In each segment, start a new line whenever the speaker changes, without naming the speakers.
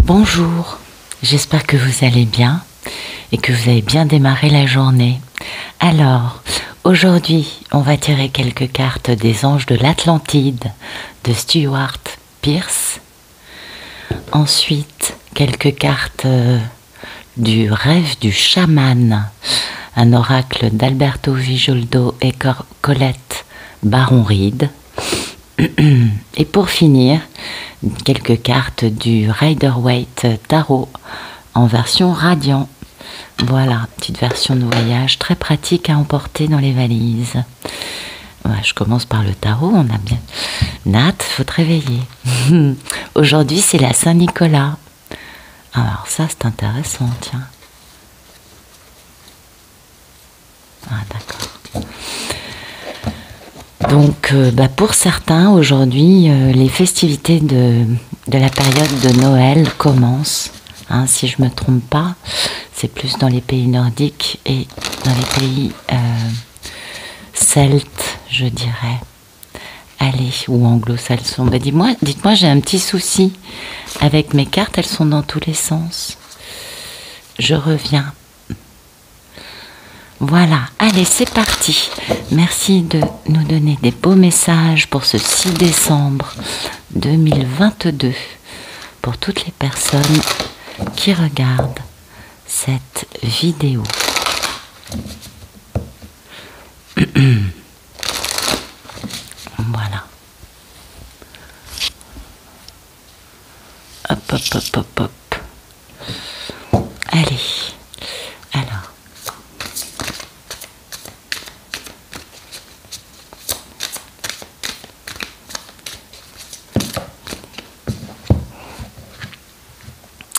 Bonjour, j'espère que vous allez bien et que vous avez bien démarré la journée. Alors, aujourd'hui, on va tirer quelques cartes des anges de l'Atlantide de Stuart Pearce. Ensuite, quelques cartes du rêve du chaman, un oracle d'Alberto Villoldo et Colette Baron-Reed. Et pour finir, quelques cartes du Rider-Waite Tarot en version radiant. Voilà, petite version de voyage très pratique à emporter dans les valises. Ouais, je commence par le tarot, on a bien... Nat, faut te réveiller. Aujourd'hui, c'est la Saint-Nicolas. Alors ça, c'est intéressant, tiens. Ah, d'accord. Donc, pour certains, aujourd'hui, les festivités de la période de Noël commencent. Hein, si je ne me trompe pas, c'est plus dans les pays nordiques et dans les pays celtes, je dirais. Allez, ou anglo-saxons. Dites-moi, j'ai un petit souci avec mes cartes, elles sont dans tous les sens. Je reviens. Voilà, allez, c'est parti. Merci de nous donner des beaux messages pour ce 6 décembre 2022. Pour toutes les personnes qui regardent cette vidéo. Voilà. Hop, hop, hop, hop, hop. Allez. Alors.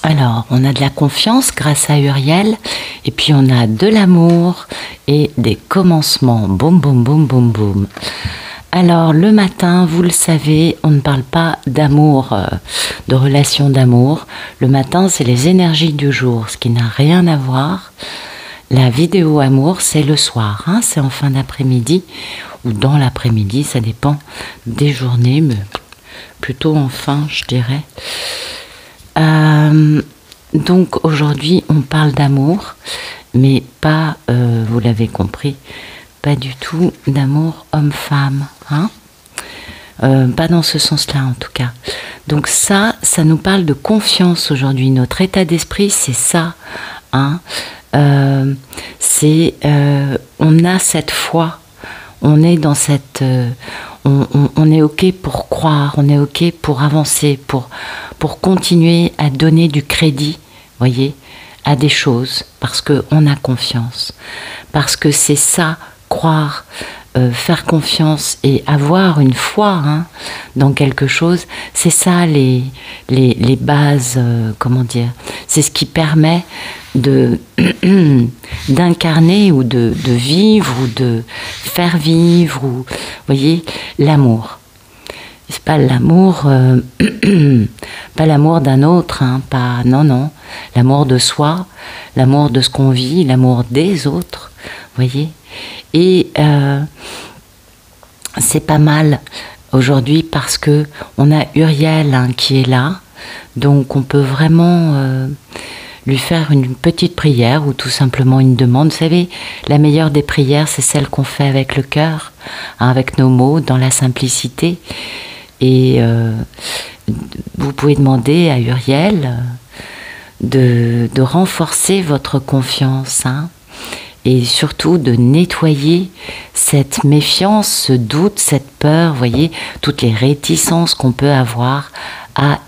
Alors, on a de la confiance grâce à Uriel, et puis on a de l'amour et des commencements. Boum, boum, boum, boum, boum. Alors, le matin, vous le savez, on ne parle pas d'amour, de relation d'amour. Le matin, c'est les énergies du jour, ce qui n'a rien à voir. La vidéo amour, c'est le soir, hein, c'est en fin d'après-midi ou dans l'après-midi, ça dépend des journées, mais plutôt en fin, je dirais. Donc aujourd'hui on parle d'amour, mais pas, vous l'avez compris, pas du tout d'amour homme-femme, hein, pas dans ce sens-là en tout cas. Donc ça nous parle de confiance aujourd'hui. Notre état d'esprit, c'est ça, hein, on a cette foi, on est dans cette... on est OK pour croire, on est OK pour avancer, pour continuer à donner du crédit, voyez, à des choses, parce qu'on a confiance. Parce que c'est ça, croire, faire confiance et avoir une foi, hein, dans quelque chose, c'est ça les bases, comment dire, c'est ce qui permet d'incarner ou de vivre ou de faire vivre, ou voyez, l'amour. C'est pas l'amour pas l'amour d'un autre, hein, pas, non, l'amour de soi, l'amour de ce qu'on vit, l'amour des autres, voyez. Et c'est pas mal aujourd'hui parce que on a Uriel, hein, qui est là, donc on peut vraiment lui faire une petite prière ou tout simplement une demande. Vous savez, la meilleure des prières, c'est celle qu'on fait avec le cœur, hein, avec nos mots, dans la simplicité. Et vous pouvez demander à Uriel de renforcer votre confiance, hein, et surtout de nettoyer cette méfiance, ce doute, cette peur, voyez, toutes les réticences qu'on peut avoir à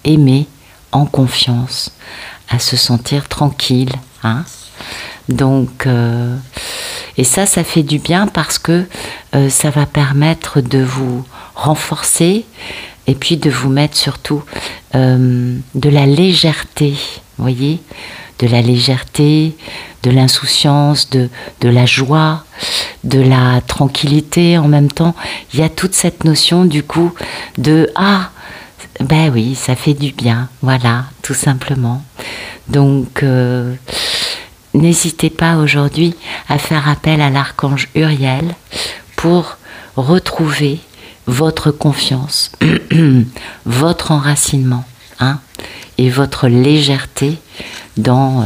aimer en confiance, à se sentir tranquille, hein. Donc, et ça fait du bien parce que ça va permettre de vous renforcer et puis de vous mettre surtout de la légèreté, voyez, de la légèreté, de l'insouciance, de la joie, de la tranquillité en même temps. Il y a toute cette notion du coup de « Ah, ben oui, ça fait du bien », voilà, tout simplement. Donc, n'hésitez pas aujourd'hui à faire appel à l'archange Uriel pour retrouver votre confiance, votre enracinement, hein, et votre légèreté dans,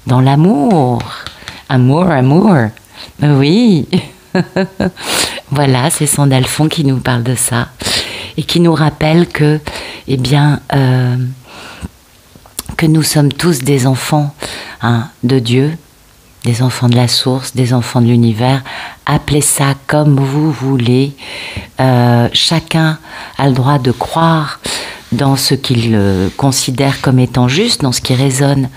dans l'amour. Amour, amour. Oui. Voilà, c'est Sandalphon qui nous parle de ça et qui nous rappelle que, eh bien, que nous sommes tous des enfants de Dieu, des enfants de la source, des enfants de l'univers. Appelez ça comme vous voulez. Chacun a le droit de croire dans ce qu'il considère comme étant juste, dans ce qui résonne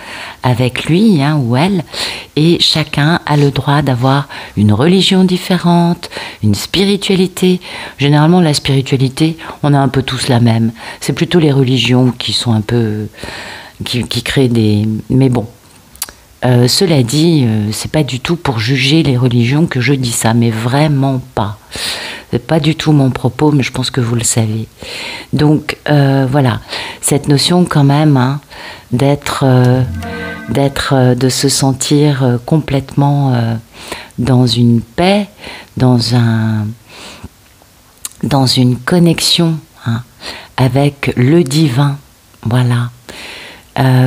avec lui ou elle, et chacun a le droit d'avoir une religion différente, une spiritualité. Généralement, la spiritualité, on a un peu tous la même. C'est plutôt les religions qui sont un peu... qui créent des... Mais bon, cela dit, c'est pas du tout pour juger les religions que je dis ça, mais vraiment pas. C'est pas du tout mon propos, mais je pense que vous le savez. Donc voilà, cette notion quand même de se sentir complètement dans une paix, dans une connexion avec le divin. Voilà.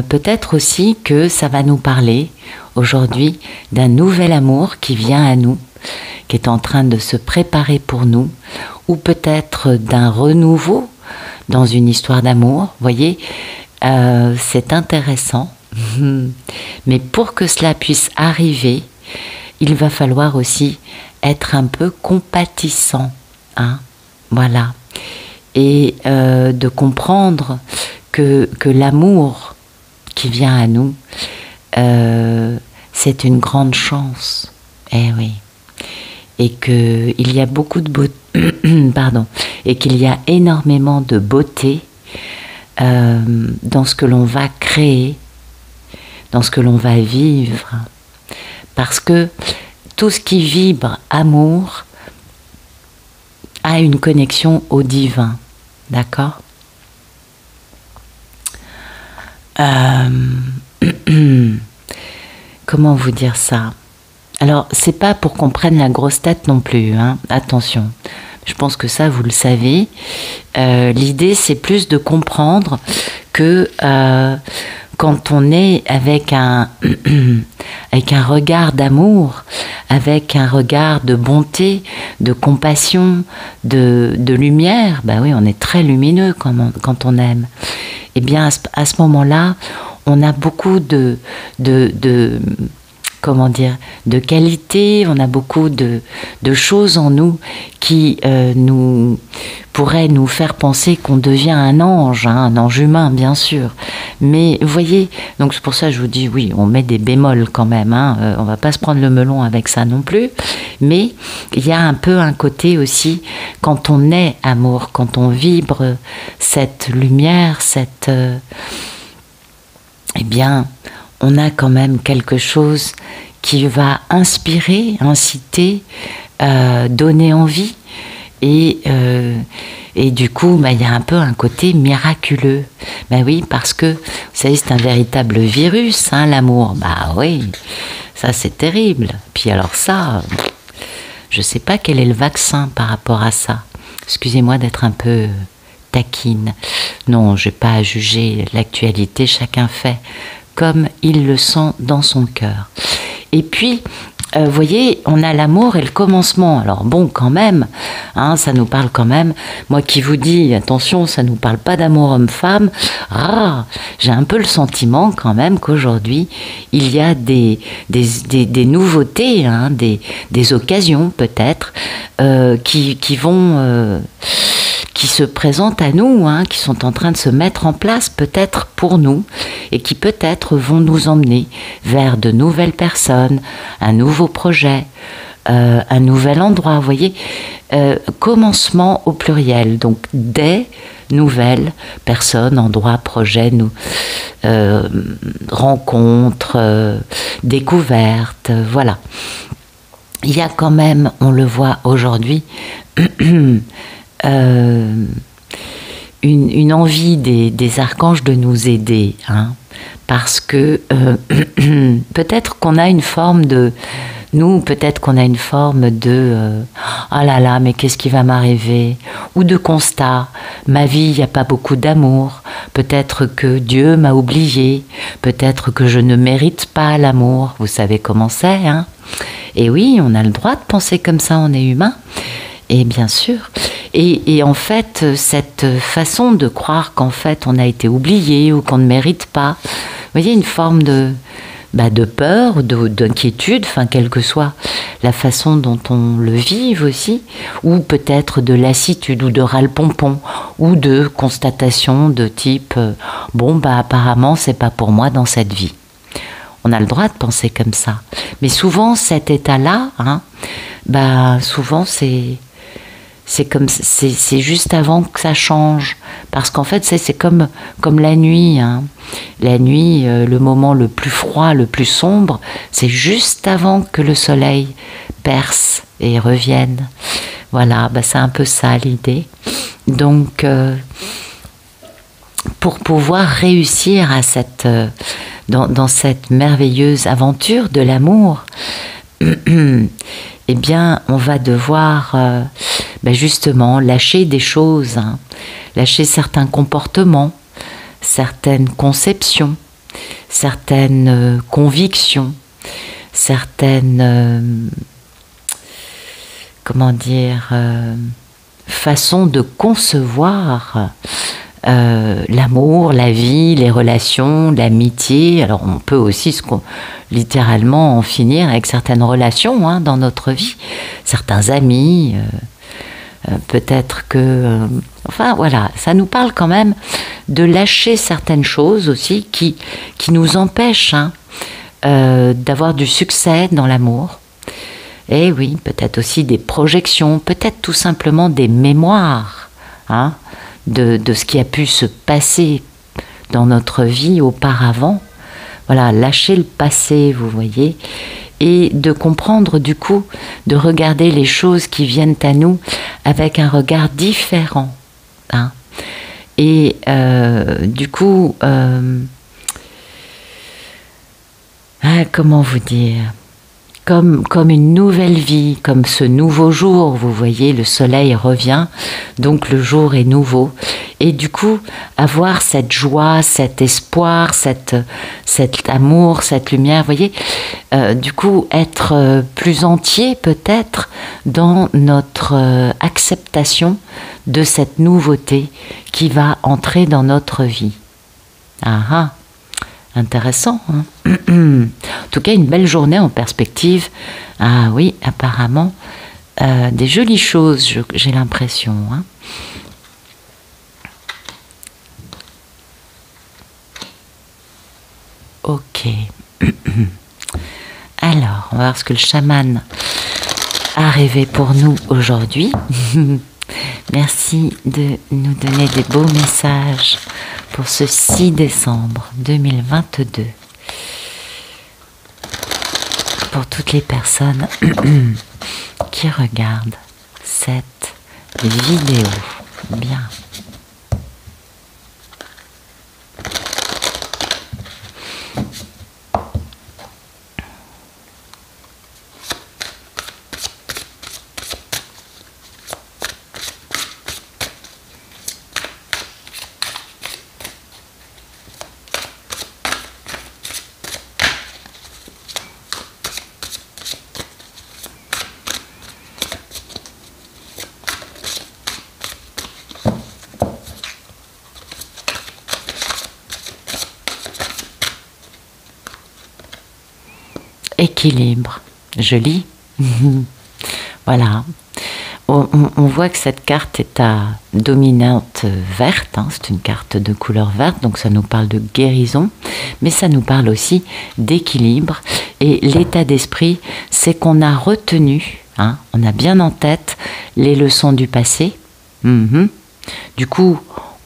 Peut-être aussi que ça va nous parler aujourd'hui d'un nouvel amour qui vient à nous, qui est en train de se préparer pour nous, ou peut-être d'un renouveau dans une histoire d'amour. Vous voyez, c'est intéressant. Mais pour que cela puisse arriver, il va falloir aussi être un peu compatissant. Voilà. Et de comprendre que l'amour qui vient à nous, c'est une grande chance. Eh oui. Et qu'il y a beaucoup de beauté, pardon, et qu'il y a énormément de beauté dans ce que l'on va créer, dans ce que l'on va vivre. Parce que tout ce qui vibre amour a une connexion au divin. D'accord ? Comment vous dire ça ? Alors, c'est pas pour qu'on prenne la grosse tête non plus, attention. Je pense que ça, vous le savez. L'idée, c'est plus de comprendre que quand on est avec un regard d'amour, avec un regard de bonté, de compassion, de lumière, bah oui, on est très lumineux quand on aime. Eh bien, à ce moment-là, on a beaucoup de comment dire, de qualité, on a beaucoup de choses en nous qui pourraient nous faire penser qu'on devient un ange humain bien sûr. Mais vous voyez, donc c'est pour ça que je vous dis oui, on met des bémols quand même, on va pas se prendre le melon avec ça non plus. Mais il y a un peu un côté aussi, quand on est amour, quand on vibre cette lumière, eh bien, on a quand même quelque chose qui va inspirer, inciter, donner envie. Et du coup, il y a un peu un côté miraculeux. Ben oui, parce que, vous savez, c'est un véritable virus, l'amour. Bah oui, ça c'est terrible. Puis alors ça, je ne sais pas quel est le vaccin par rapport à ça. Excusez-moi d'être un peu taquine. Non, je n'ai pas à juger l'actualité, chacun fait comme il le sent dans son cœur. Et puis, vous voyez, on a l'amour et le commencement. Alors bon, quand même, ça nous parle quand même. Moi qui vous dis, attention, ça nous parle pas d'amour homme-femme. J'ai un peu le sentiment quand même qu'aujourd'hui, il y a des nouveautés, des occasions peut-être, qui se présentent à nous, qui sont en train de se mettre en place peut-être pour nous et qui peut-être vont nous emmener vers de nouvelles personnes, un nouveau projet, un nouvel endroit, vous voyez, commencement au pluriel, donc des nouvelles personnes, endroits, projets, rencontres, découvertes, voilà. Il y a quand même, on le voit aujourd'hui, une envie des archanges de nous aider, parce que peut-être qu'on a une forme de Nous, peut-être qu'on a une forme de oh là là, mais qu'est-ce qui va m'arriver? Ou de constat, ma vie, il n'y a pas beaucoup d'amour. Peut-être que Dieu m'a oublié. Peut-être que je ne mérite pas l'amour. Vous savez comment c'est, hein? Et oui, on a le droit de penser comme ça, on est humain. Et bien sûr. Et en fait, cette façon de croire qu'en fait on a été oublié ou qu'on ne mérite pas, vous voyez, une forme de peur, d'inquiétude, enfin, quelle que soit la façon dont on le vive aussi, ou peut-être de lassitude, ou de ras-le-pompon, ou de constatation de type apparemment, c'est pas pour moi dans cette vie. On a le droit de penser comme ça. Mais souvent, cet état-là, souvent, c'est juste avant que ça change, parce qu'en fait c'est comme la nuit, hein. La nuit, le moment le plus froid, le plus sombre, c'est juste avant que le soleil perce et revienne. Voilà, c'est un peu ça l'idée. Donc pour pouvoir réussir à dans cette merveilleuse aventure de l'amour, eh bien, on va devoir justement lâcher des choses, hein, lâcher certains comportements, certaines conceptions, certaines convictions, certaines, façons de concevoir l'amour, la vie, les relations, l'amitié. Alors on peut aussi littéralement en finir avec certaines relations, hein, dans notre vie, certains amis, peut-être que... voilà, ça nous parle quand même de lâcher certaines choses aussi qui nous empêchent, hein, d'avoir du succès dans l'amour. Et oui, peut-être aussi des projections, peut-être tout simplement des mémoires, hein, de ce qui a pu se passer dans notre vie auparavant. Voilà, lâcher le passé, vous voyez, et de comprendre du coup, de regarder les choses qui viennent à nous avec un regard différent, hein. Et du coup, comment vous dire, comme une nouvelle vie, comme ce nouveau jour, vous voyez, le soleil revient, donc le jour est nouveau. Et du coup, avoir cette joie, cet espoir, cet amour, cette lumière, vous voyez, du coup, être plus entier peut-être dans notre acceptation de cette nouveauté qui va entrer dans notre vie. Intéressant, hein. En tout cas, une belle journée en perspective. Ah oui, apparemment, des jolies choses, j'ai l'impression, hein. Ok. Alors, on va voir ce que le chaman a rêvé pour nous aujourd'hui. Merci de nous donner des beaux messages pour ce 6 décembre 2022. Pour toutes les personnes qui regardent cette vidéo. Bien. Équilibre, joli. Voilà. On voit que cette carte est à dominante verte, hein, c'est une carte de couleur verte, donc ça nous parle de guérison, mais ça nous parle aussi d'équilibre. Et l'état d'esprit, c'est qu'on a retenu, hein, on a bien en tête les leçons du passé. Du coup,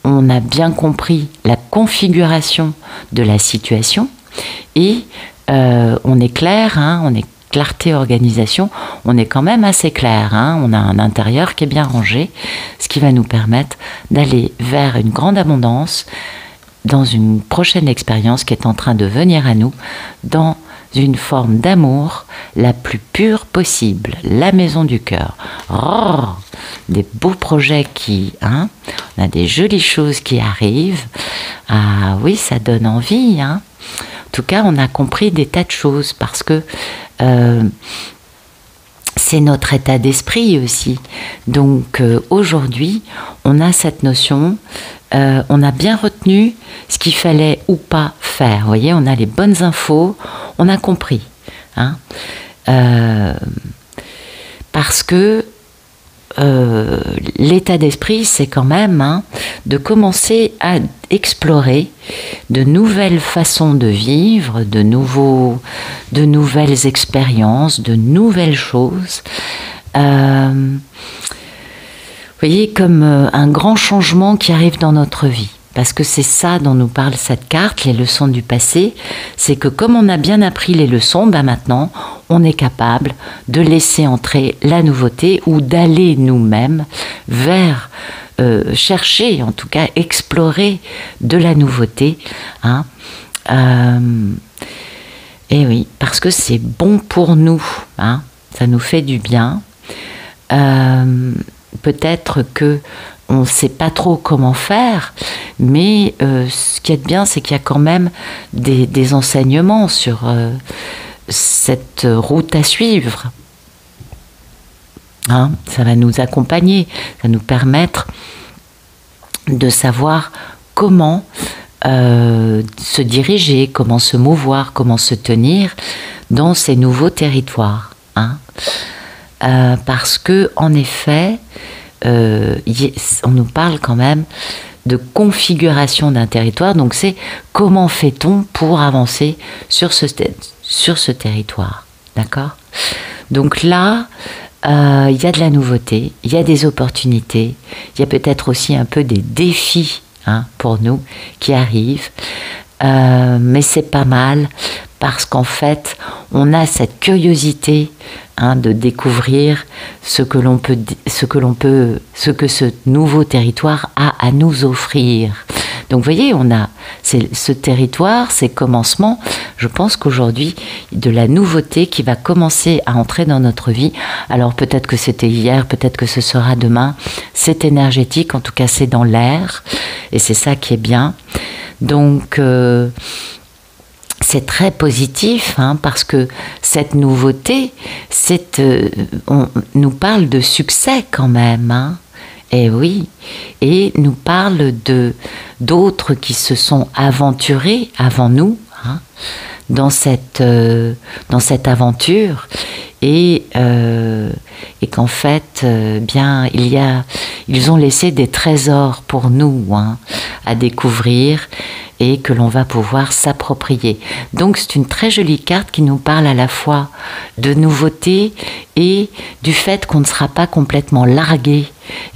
on a bien compris la configuration de la situation et on est clair, hein, on est clarté organisation, on est quand même assez clair, hein, on a un intérieur qui est bien rangé, ce qui va nous permettre d'aller vers une grande abondance dans une prochaine expérience qui est en train de venir à nous dans une forme d'amour la plus pure possible. La maison du cœur. Oh, des beaux projets on a des jolies choses qui arrivent. Ah oui, ça donne envie. En tout cas, on a compris des tas de choses parce que c'est notre état d'esprit aussi. Donc aujourd'hui, on a cette notion, on a bien retenu ce qu'il fallait ou pas faire. Vous voyez, on a les bonnes infos, on a compris. Parce que l'état d'esprit, c'est quand même de commencer à explorer de nouvelles façons de vivre, de nouvelles expériences, de nouvelles choses. Vous voyez, comme un grand changement qui arrive dans notre vie. Parce que c'est ça dont nous parle cette carte, les leçons du passé. C'est que comme on a bien appris les leçons, maintenant, on est capable de laisser entrer la nouveauté ou d'aller nous-mêmes vers chercher, en tout cas explorer de la nouveauté. Et oui, parce que c'est bon pour nous. Ça nous fait du bien. Peut-être que on ne sait pas trop comment faire, mais ce qui est bien, c'est qu'il y a quand même des enseignements sur cette route à suivre. Ça va nous accompagner, ça va nous permettre de savoir comment se diriger, comment se mouvoir, comment se tenir dans ces nouveaux territoires. Parce que, en effet, on nous parle quand même de configuration d'un territoire, donc c'est comment fait-on pour avancer sur ce territoire, d'accord? Donc là, il y a de la nouveauté, il y a des opportunités, il y a peut-être aussi un peu des défis pour nous qui arrivent, mais c'est pas mal parce qu'en fait, on a cette curiosité de découvrir ce que ce nouveau territoire a à nous offrir. Donc vous voyez, ce territoire, ces commencements, je pense qu'aujourd'hui, de la nouveauté qui va commencer à entrer dans notre vie. Alors peut-être que c'était hier, peut-être que ce sera demain. C'est énergétique, en tout cas c'est dans l'air, et c'est ça qui est bien. Donc c'est très positif parce que cette nouveauté, on nous parle de succès quand même. Et oui, et nous parle d'autres qui se sont aventurés avant nous dans cette aventure et qu'en fait, ils ont laissé des trésors pour nous à découvrir et que l'on va pouvoir s'approprier. Donc c'est une très jolie carte qui nous parle à la fois de nouveauté et du fait qu'on ne sera pas complètement largué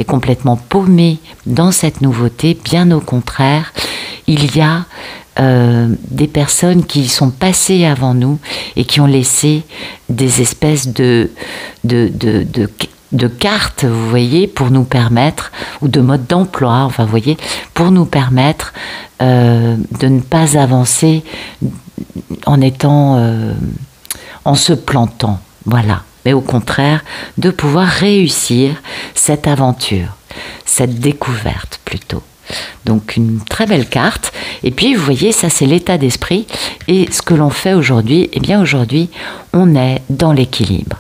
et complètement paumé dans cette nouveauté. Bien au contraire, il y a des personnes qui sont passées avant nous et qui ont laissé des espèces de cartes, vous voyez, pour nous permettre, ou de modes d'emploi, enfin, vous voyez, pour nous permettre de ne pas avancer en se plantant, voilà. Mais au contraire, de pouvoir réussir cette aventure, cette découverte plutôt. Donc une très belle carte. Et puis vous voyez, ça c'est l'état d'esprit. Et ce que l'on fait aujourd'hui, eh bien aujourd'hui, on est dans l'équilibre.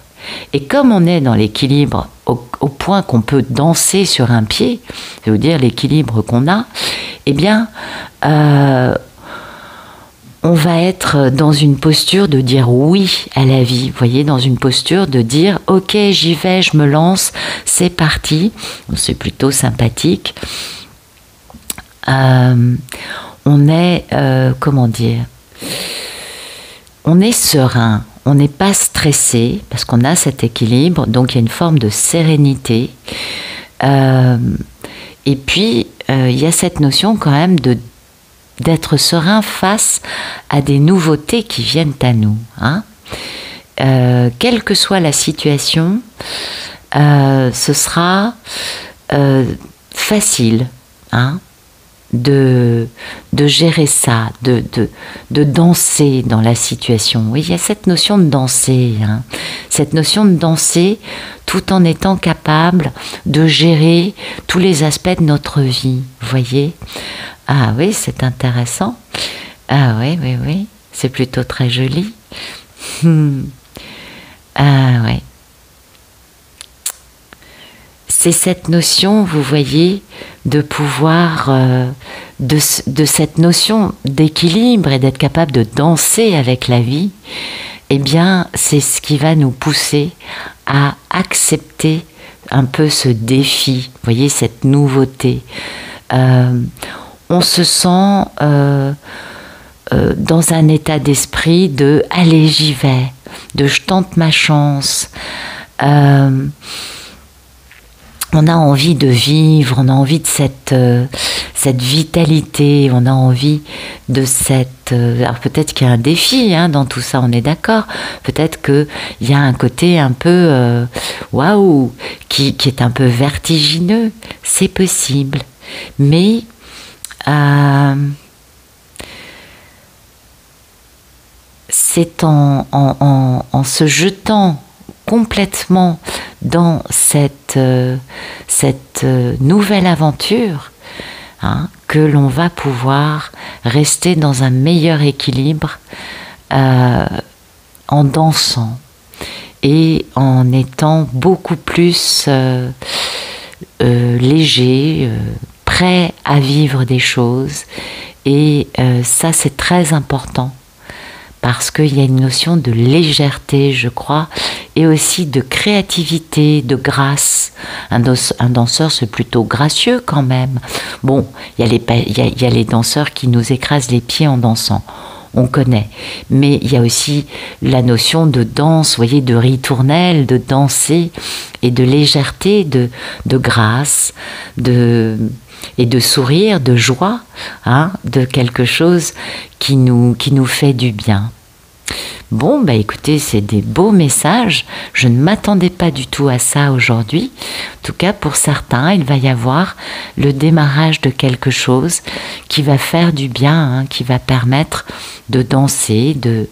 Et comme on est dans l'équilibre au point qu'on peut danser sur un pied, je veux dire l'équilibre qu'on a, eh bien on va être dans une posture de dire oui à la vie, vous voyez, dans une posture de dire ok, j'y vais, je me lance, c'est parti. C'est plutôt sympathique. On est, comment dire, on est serein, on n'est pas stressé parce qu'on a cet équilibre, donc il y a une forme de sérénité. Et puis, il y a cette notion quand même d'être serein face à des nouveautés qui viennent à nous. Quelle que soit la situation, ce sera facile de gérer ça, de danser dans la situation. Oui, il y a cette notion de danser, hein. Cette notion de danser tout en étant capable de gérer tous les aspects de notre vie, vous voyez? Ah oui, c'est intéressant. Ah oui, oui, oui, c'est plutôt très joli. Ah oui. C'est cette notion, vous voyez, de pouvoir, de cette notion d'équilibre et d'être capable de danser avec la vie, eh bien, c'est ce qui va nous pousser à accepter un peu ce défi, vous voyez, cette nouveauté. On se sent dans un état d'esprit de « allez, j'y vais », de « je tente ma chance ». On a envie de vivre, on a envie de cette vitalité, on a envie de cette... alors peut-être qu'il y a un défi dans tout ça, on est d'accord. Peut-être qu'il y a un côté un peu waouh, qui est un peu vertigineux. C'est possible. Mais c'est en se jetant complètement dans cette nouvelle aventure que l'on va pouvoir rester dans un meilleur équilibre en dansant et en étant beaucoup plus léger, prêt à vivre des choses. Et ça, c'est très important. Parce qu'il y a une notion de légèreté, je crois, et aussi de créativité, de grâce. Un danseur, c'est plutôt gracieux quand même. Bon, il y a les danseurs qui nous écrasent les pieds en dansant. On connaît. Mais il y a aussi la notion de danse, vous voyez, de ritournelle, de danser, et de légèreté, de grâce, et de sourire, de joie, de quelque chose qui nous fait du bien. Bon, bah écoutez, c'est des beaux messages. Je ne m'attendais pas du tout à ça aujourd'hui. En tout cas, pour certains, il va y avoir le démarrage de quelque chose qui va faire du bien, qui va permettre de danser, de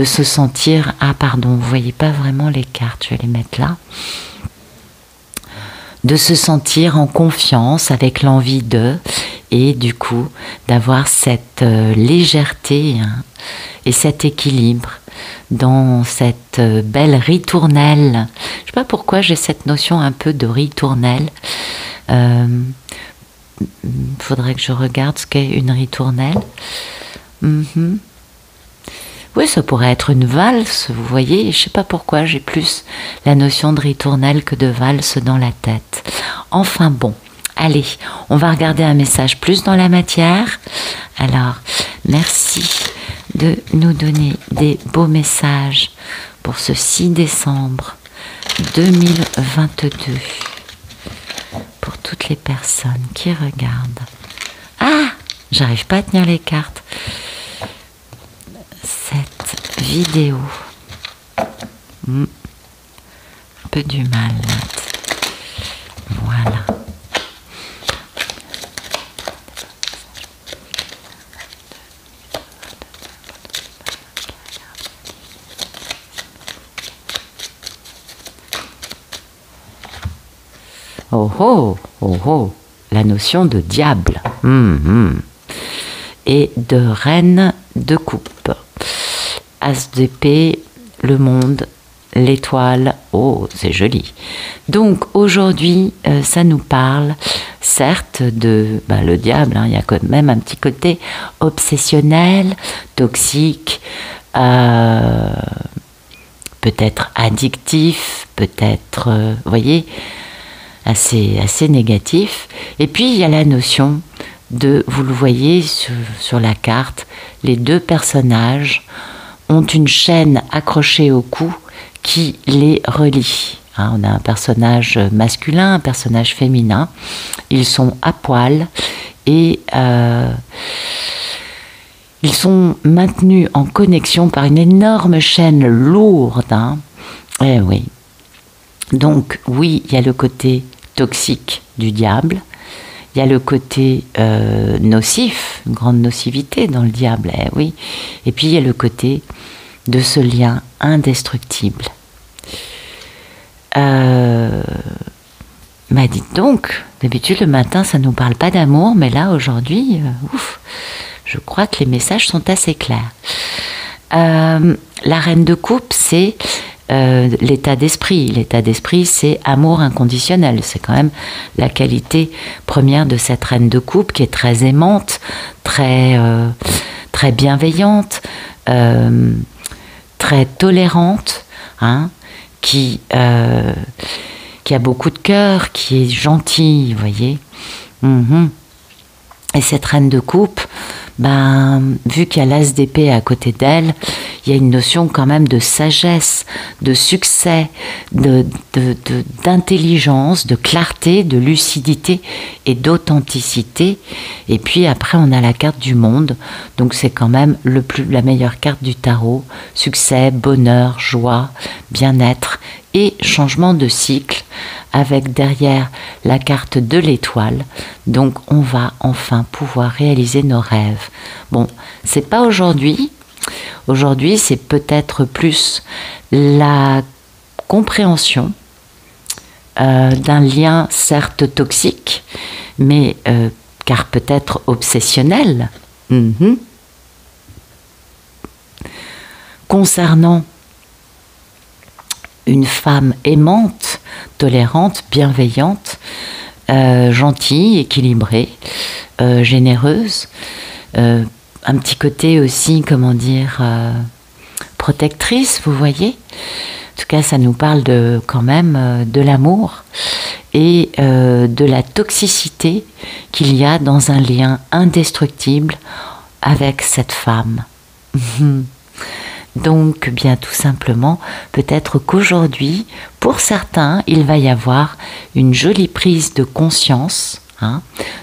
se sentir... Ah pardon, vous voyez pas vraiment les cartes, je vais les mettre là. De se sentir en confiance avec l'envie de, et du coup d'avoir cette légèreté et cet équilibre dans cette belle ritournelle. Je sais pas pourquoi j'ai cette notion un peu de ritournelle. Faudrait que je regarde ce qu'est une ritournelle. Oui, ça pourrait être une valse, vous voyez. Je sais pas pourquoi j'ai plus la notion de ritournelle que de valse dans la tête. Enfin bon, allez, on va regarder un message plus dans la matière. Alors, merci de nous donner des beaux messages pour ce 6 décembre 2022. Pour toutes les personnes qui regardent. Ah, j'arrive pas à tenir les cartes. Cette vidéo. Un peu du mal là. Voilà. Oh oh, oh oh, la notion de diable. Et de reine de coupe. As d'épée, le monde, l'étoile. Oh, c'est joli. Donc aujourd'hui, ça nous parle certes de le diable. Il y a quand même un petit côté obsessionnel, toxique, peut-être addictif, peut-être, vous voyez, assez négatif. Et puis il y a la notion de, vous le voyez sur la carte, les deux personnages ont une chaîne accrochée au cou qui les relie. On a un personnage masculin, un personnage féminin. Ils sont à poil et ils sont maintenus en connexion par une énorme chaîne lourde. Eh oui. Donc oui, il y a le côté toxique du diable. il y a le côté nocif, une grande nocivité dans le diable, oui. Et puis il y a le côté de ce lien indestructible. Dites donc, d'habitude le matin ça nous parle pas d'amour, mais là aujourd'hui, je crois que les messages sont assez clairs. La reine de coupe, c'est l'état d'esprit. L'état d'esprit, c'est amour inconditionnel. C'est quand même la qualité première de cette reine de coupe qui est très aimante, très bienveillante, très tolérante, hein, qui a beaucoup de cœur, qui est gentille, vous voyez. Et cette reine de coupe, vu qu'il y a l'as d'épée à côté d'elle, il y a une notion quand même de sagesse, de succès, d'intelligence, de clarté, de lucidité et d'authenticité. Et puis après, on a la carte du monde. Donc c'est quand même la meilleure carte du tarot. Succès, bonheur, joie, bien-être et changement de cycle, avec derrière la carte de l'étoile. Donc on va enfin pouvoir réaliser nos rêves. Bon, c'est pas aujourd'hui. Aujourd'hui, c'est peut-être plus la compréhension d'un lien certes toxique, mais car peut-être obsessionnel, concernant une femme aimante, tolérante, bienveillante, gentille, équilibrée, généreuse, un petit côté aussi, comment dire, protectrice, vous voyez. En tout cas, ça nous parle quand même de l'amour et de la toxicité qu'il y a dans un lien indestructible avec cette femme. Donc, bien tout simplement, peut-être qu'aujourd'hui, pour certains, il va y avoir une jolie prise de conscience,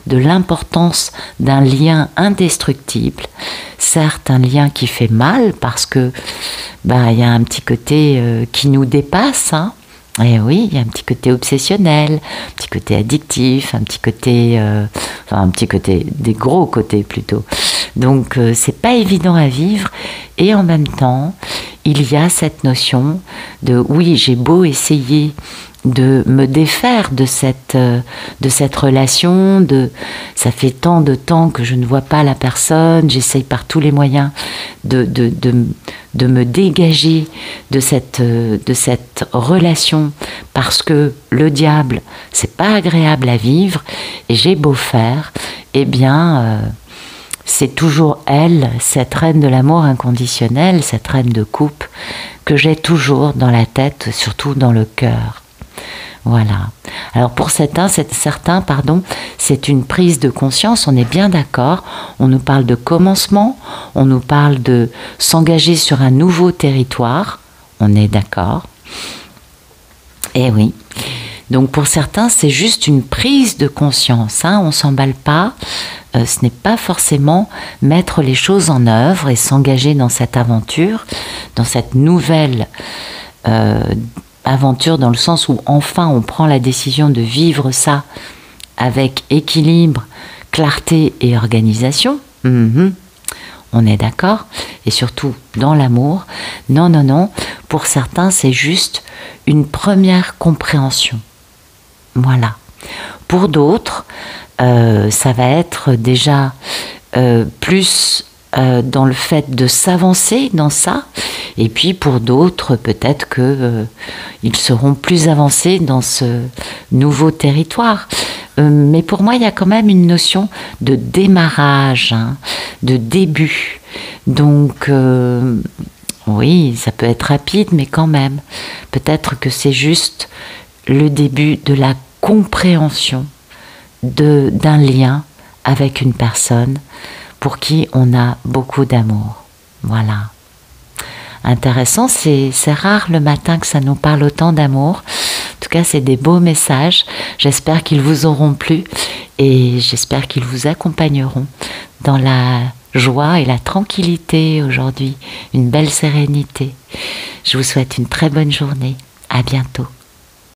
de l'importance d'un lien indestructible. Certes, un lien qui fait mal parce que il y a un petit côté qui nous dépasse. Et oui, il y a un petit côté obsessionnel, un petit côté addictif, un petit côté, des gros côtés plutôt. Donc, c'est pas évident à vivre. Et en même temps, il y a cette notion de oui, j'ai beau essayer de me défaire de cette relation, ça fait tant de temps que je ne vois pas la personne, j'essaye par tous les moyens de me dégager de cette relation parce que le diable, c'est pas agréable à vivre et j'ai beau faire, eh bien c'est toujours elle, cette reine de l'amour inconditionnel, cette reine de coupe que j'ai toujours dans la tête, surtout dans le cœur. Voilà. Alors pour certains, c'est une prise de conscience, on est bien d'accord. On nous parle de commencement, on nous parle de s'engager sur un nouveau territoire, on est d'accord. Eh oui. Donc pour certains, c'est juste une prise de conscience, on ne s'emballe pas. Ce n'est pas forcément mettre les choses en œuvre et s'engager dans cette aventure, dans cette nouvelle aventure, dans le sens où enfin on prend la décision de vivre ça avec équilibre, clarté et organisation. On est d'accord. Et surtout dans l'amour. Non, non, non. Pour certains, c'est juste une première compréhension. Voilà. Pour d'autres, ça va être déjà plus dans le fait de s'avancer dans ça. Et puis pour d'autres, peut-être que ils seront plus avancés dans ce nouveau territoire. Mais pour moi, il y a quand même une notion de démarrage, de début. Donc, oui, ça peut être rapide, mais quand même. Peut-être que c'est juste le début de la compréhension d'un lien avec une personne pour qui on a beaucoup d'amour. Voilà. Intéressant, c'est rare le matin que ça nous parle autant d'amour. En tout cas, c'est des beaux messages. J'espère qu'ils vous auront plu et j'espère qu'ils vous accompagneront dans la joie et la tranquillité aujourd'hui, une belle sérénité. Je vous souhaite une très bonne journée. À bientôt.